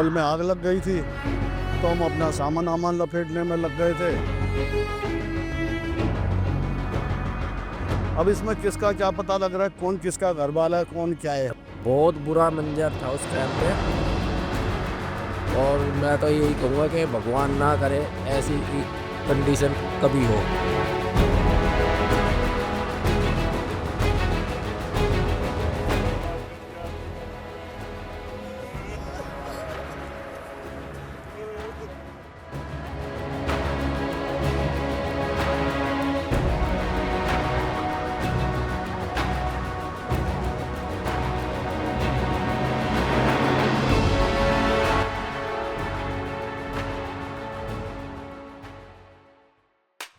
Hall में आग लग गई थी तो हम अपना सामान वामान लपेटने में लग गए थे। अब इसमें किसका क्या पता लग रहा है, कौन किसका घर वाला है, कौन क्या है। बहुत बुरा मंजर था उस टाइम पे, और मैं तो यही कहूँगा कि भगवान ना करे ऐसी कंडीशन कभी हो।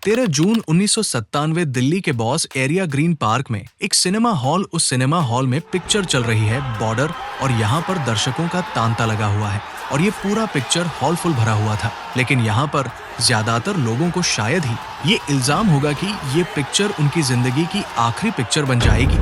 तेरह जून 1997 दिल्ली के बॉस एरिया ग्रीन पार्क में एक सिनेमा हॉल, उस सिनेमा हॉल में पिक्चर चल रही है बॉर्डर, और यहाँ पर दर्शकों का तांता लगा हुआ है और ये पूरा पिक्चर हॉल फुल भरा हुआ था। लेकिन यहाँ पर ज्यादातर लोगों को शायद ही ये इल्जाम होगा कि ये पिक्चर उनकी जिंदगी की आखिरी पिक्चर बन जाएगी।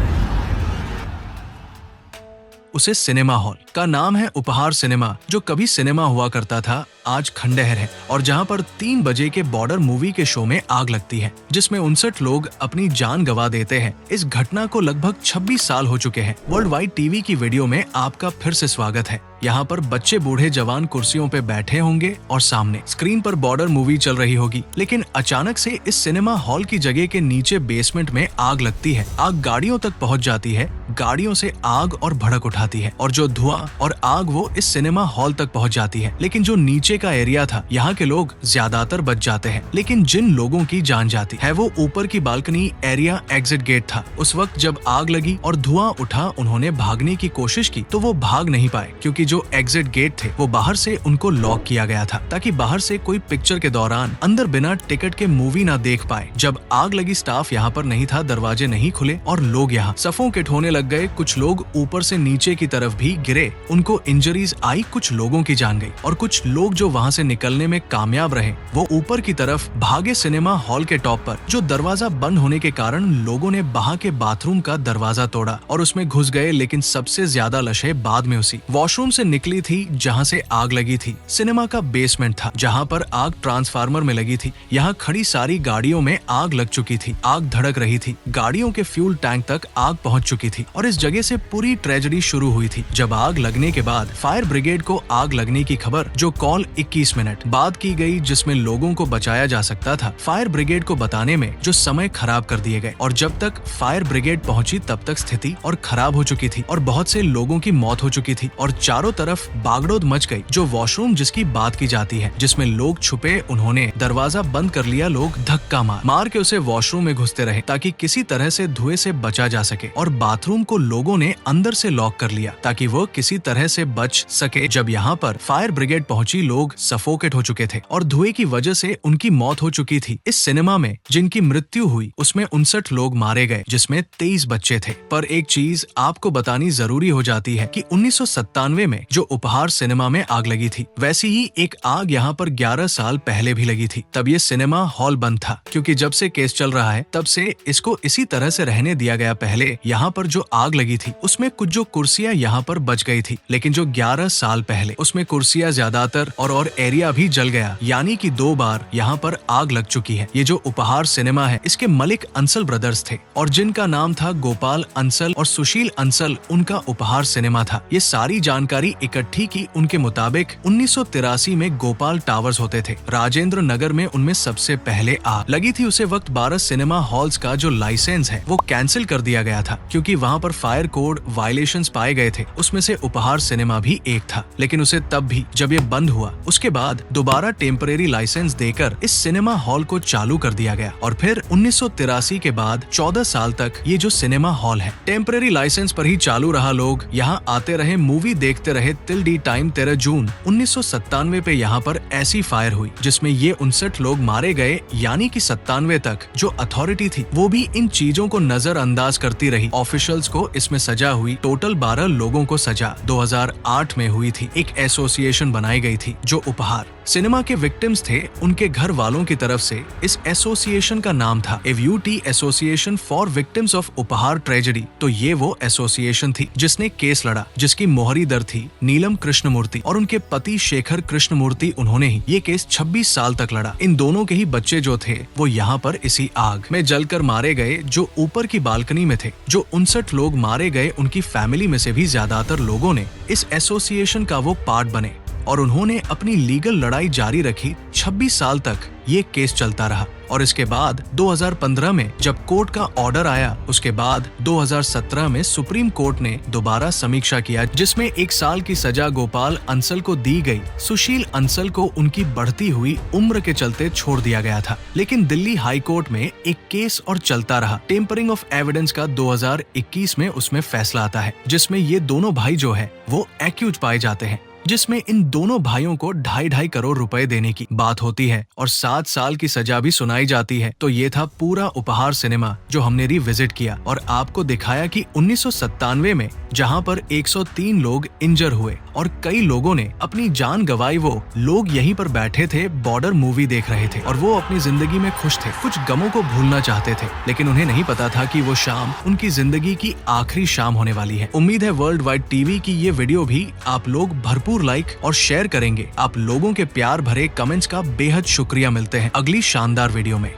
उसे सिनेमा हॉल का नाम है उपहार सिनेमा, जो कभी सिनेमा हुआ करता था आज खंडहर है, और जहां पर 3 बजे के बॉर्डर मूवी के शो में आग लगती है जिसमें 59 लोग अपनी जान गंवा देते हैं। इस घटना को लगभग 26 साल हो चुके हैं। वर्ल्ड वाइड टीवी की वीडियो में आपका फिर से स्वागत है। यहाँ पर बच्चे बूढ़े जवान कुर्सियों पे बैठे होंगे और सामने स्क्रीन पर बॉर्डर मूवी चल रही होगी। लेकिन अचानक से इस सिनेमा हॉल की जगह के नीचे बेसमेंट में आग लगती है। आग गाड़ियों तक पहुँच जाती है, गाड़ियों से आग और भड़क उठाती है, और जो धुआं और आग वो इस सिनेमा हॉल तक पहुँच जाती है। लेकिन जो नीचे का एरिया था, यहाँ के लोग ज्यादातर बच जाते हैं। लेकिन जिन लोगों की जान जाती है वो ऊपर की बालकनी एरिया एग्जिट गेट था। उस वक्त जब आग लगी और धुआं उठा, उन्होंने भागने की कोशिश की तो वो भाग नहीं पाए, क्योंकि जो एग्जिट गेट थे वो बाहर से उनको लॉक किया गया था ताकि बाहर से कोई पिक्चर के दौरान अंदर बिना टिकट के मूवी ना देख पाए। जब आग लगी, स्टाफ यहाँ पर नहीं था, दरवाजे नहीं खुले और लोग यहाँ सफोकेट होने लग गए। कुछ लोग ऊपर से नीचे की तरफ भी गिरे, उनको इंजरीज आई, कुछ लोगों की जान गई, और कुछ लोग जो वहाँ से निकलने में कामयाब रहे वो ऊपर की तरफ भागे सिनेमा हॉल के टॉप पर। जो दरवाजा बंद होने के कारण लोगों ने बाहर के बाथरूम का दरवाजा तोड़ा और उसमें घुस गए। लेकिन सबसे ज्यादा लशे बाद में उसी वॉशरूम से निकली थी जहाँ से आग लगी थी। सिनेमा का बेसमेंट था जहाँ पर आग ट्रांसफार्मर में लगी थी। यहाँ खड़ी सारी गाड़ियों में आग लग चुकी थी, आग धड़क रही थी, गाड़ियों के फ्यूल टैंक तक आग पहुँच चुकी थी, और इस जगह से पूरी ट्रेजेडी शुरू हुई थी। जब आग लगने के बाद फायर ब्रिगेड को आग लगने की खबर, जो कॉल 21 मिनट बाद की गई जिसमें लोगों को बचाया जा सकता था, फायर ब्रिगेड को बताने में जो समय खराब कर दिए गए, और जब तक फायर ब्रिगेड पहुंची तब तक स्थिति और खराब हो चुकी थी और बहुत से लोगों की मौत हो चुकी थी और चारों तरफ बागडोर मच गई। जो वॉशरूम जिसकी बात की जाती है, जिसमें लोग छुपे, उन्होंने दरवाजा बंद कर लिया। लोग धक्का मार के उसे वॉशरूम में घुसते रहे ताकि किसी तरह से धुएं से बचा जा सके, और बाथरूम को लोगों ने अंदर से लॉक कर लिया ताकि वो किसी तरह से बच सके। जब यहाँ पर फायर ब्रिगेड पहुंची, लोग सफोकेट हो चुके थे और धुएं की वजह से उनकी मौत हो चुकी थी। इस सिनेमा में जिनकी मृत्यु हुई उसमें 59 लोग मारे गए, जिसमें 23 बच्चे थे। पर एक चीज आपको बतानी जरूरी हो जाती है कि 1997 में जो उपहार सिनेमा में आग लगी थी, वैसी ही एक आग यहाँ पर 11 साल पहले भी लगी थी। तब ये सिनेमा हॉल बंद था, क्योंकि जब से केस चल रहा है तब से इसको इसी तरह से रहने दिया गया। पहले यहाँ पर जो आग लगी थी उसमें कुछ जो कुर्सियां यहाँ पर बच गई थी, लेकिन जो 11 साल पहले उसमें कुर्सियां ज्यादातर और एरिया भी जल गया। यानी कि 2 बार यहाँ पर आग लग चुकी है। ये जो उपहार सिनेमा है, इसके मालिक अंसल ब्रदर्स थे, और जिनका नाम था गोपाल अंसल और सुशील अंसल, उनका उपहार सिनेमा था। ये सारी जानकारी इकट्ठी की उनके मुताबिक 1983 में गोपाल टावर्स होते थे, राजेंद्र नगर में उनमें सबसे पहले आग लगी थी। उसे वक्त 12 सिनेमा हॉल्स का जो लाइसेंस है वो कैंसिल कर दिया गया था, क्योंकि वहाँ पर फायर कोड वायलेशंस पाए गए थे। उसमें से उपहार सिनेमा भी एक था। लेकिन उसे तब भी जब ये बंद हुआ उसके बाद दोबारा टेम्परेरी लाइसेंस देकर इस सिनेमा हॉल को चालू कर दिया गया, और फिर 1983 के बाद 14 साल तक ये जो सिनेमा हॉल है टेम्परेरी लाइसेंस पर ही चालू रहा। लोग यहाँ आते रहे, मूवी देखते रहे टिल दी टाइम 13 जून 1997 पे यहाँ पर ऐसी फायर हुई जिसमें ये 59 लोग मारे गए। यानी कि 97 तक जो अथॉरिटी थी वो भी इन चीजों को नजरअंदाज करती रही। ऑफिशियल्स को इसमें सजा हुई, टोटल 12 लोगों को सजा 2008 में हुई थी। एक एसोसिएशन बनाई गई थी जो उपहार सिनेमा के विक्टिम्स थे, उनके घर वालों की तरफ से। इस एसोसिएशन का नाम था एव्यूटी एसोसिएशन फॉर विक्टिम्स ऑफ उपहार ट्रेजेडी। तो ये वो एसोसिएशन थी जिसने केस लड़ा, जिसकी मोहरी दर थी थी नीलम कृष्णमूर्ति और उनके पति शेखर कृष्णमूर्ति, उन्होंने ही ये केस 26 साल तक लड़ा। इन दोनों के ही बच्चे जो थे वो यहाँ पर इसी आग में जलकर मारे गए, जो ऊपर की बालकनी में थे। जो 59 लोग मारे गए उनकी फैमिली में से भी ज्यादातर लोगों ने इस एसोसिएशन का वो पार्ट बने और उन्होंने अपनी लीगल लड़ाई जारी रखी। 26 साल तक ये केस चलता रहा और इसके बाद 2015 में जब कोर्ट का ऑर्डर आया, उसके बाद 2017 में सुप्रीम कोर्ट ने दोबारा समीक्षा किया, जिसमें 1 साल की सजा गोपाल अंसल को दी गई। सुशील अंसल को उनकी बढ़ती हुई उम्र के चलते छोड़ दिया गया था, लेकिन दिल्ली हाई कोर्ट में एक केस और चलता रहा। टेम्परिंग ऑफ एविडेंस का 2021 में उसमें फैसला आता है, जिसमें ये दोनों भाई जो है वो एक्यूज पाए जाते हैं, जिसमें इन दोनों भाइयों को 2.5 करोड़ रुपए देने की बात होती है और 7 साल की सजा भी सुनाई जाती है। तो ये था पूरा उपहार सिनेमा जो हमने रिविजिट किया और आपको दिखाया कि 1997 में जहां पर 103 लोग इंजर हुए और कई लोगों ने अपनी जान गंवाई, वो लोग यहीं पर बैठे थे, बॉर्डर मूवी देख रहे थे और वो अपनी जिंदगी में खुश थे, कुछ गमों को भूलना चाहते थे, लेकिन उन्हें नहीं पता था कि वो शाम उनकी जिंदगी की आखिरी शाम होने वाली है। उम्मीद है वर्ल्ड वाइड टीवी की ये वीडियो भी आप लोग भरपूर लाइक और शेयर करेंगे। आप लोगों के प्यार भरे कमेंट्स का बेहद शुक्रिया। मिलते हैं अगली शानदार वीडियो में।